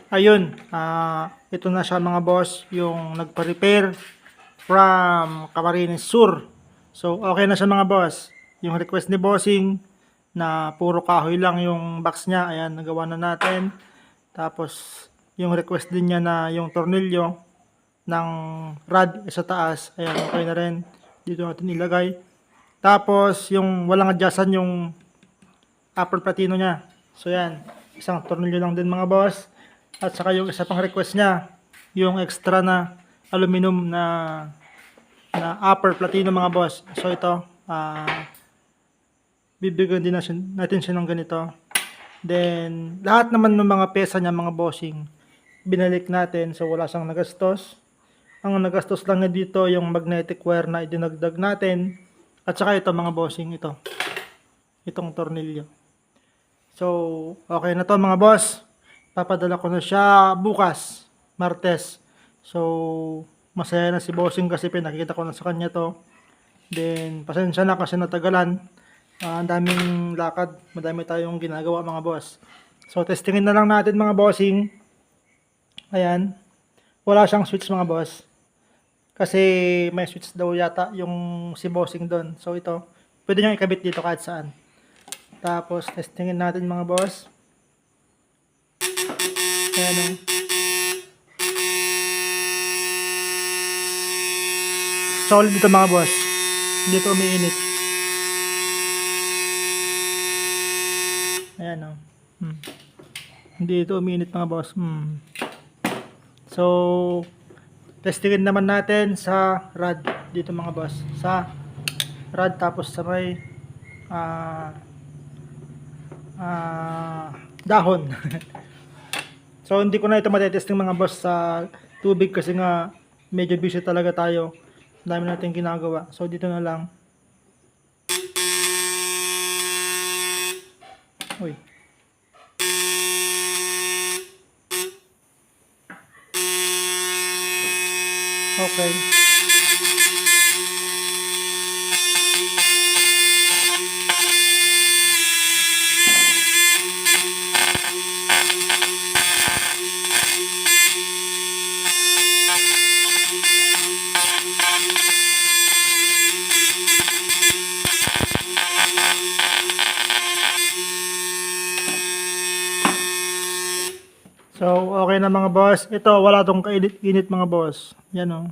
Ayun, ito na siya mga boss, yung nagpa-repair from Camarines Sur. So, okay na siya mga boss. Yung request ni Bossing na puro kahoy lang yung box niya, ayan, nagawa na natin. Tapos, yung request din niya na yung tornilyo ng rod sa taas, ayan, okay na rin. Dito natin ilagay. Tapos, yung walang adjustan yung upper platino niya. So, yan, isang tornilyo lang din mga boss. At saka yung isa pang request niya, yung extra na aluminum na upper platino mga boss. So ito, bibigyan din natin siya ng ganito. Then, lahat naman ng mga pesa niya mga bossing, binalik natin. So wala siyang nagastos. Ang nagastos lang na dito, yung magnetic wire na idinagdag natin. At saka ito mga bossing, ito. Itong tornilyo. So, okay na to mga boss. Papadala ko na siya bukas, Martes. So, masaya na si Bossing kasi pinakita ko na sa kanya to. Then, pasensya na kasi natagalan. Ang daming lakad, madami tayong ginagawa mga boss. So, testingin na lang natin mga bossing. Ayan. Wala siyang switch mga boss. Kasi may switch daw yata yung si Bossing doon. So, ito. Pwede nyo ikabit dito kahit saan. Tapos, testingin natin mga boss. Ayan o. Solid dito mga boss. Hindi ito umiinit. Ayan o. Hindi ito umiinit mga boss. So, testingin naman natin sa rod dito mga boss. Sa rod tapos sa may dahon. So, hindi ko na ito matetesting mga boss sa tubig kasi nga medyo busy talaga tayo. Dami natin ginagawa. So, dito na lang. Uy. Okay. So, okay na mga boss. Ito, wala tong kainit-init mga boss. Yan o.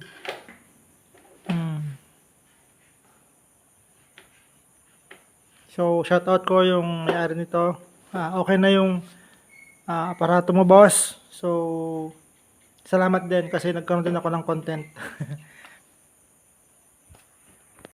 So, shoutout ko yung may-ari nito. Okay na yung aparato mo boss. So, salamat din kasi nagkaroon din ako ng content.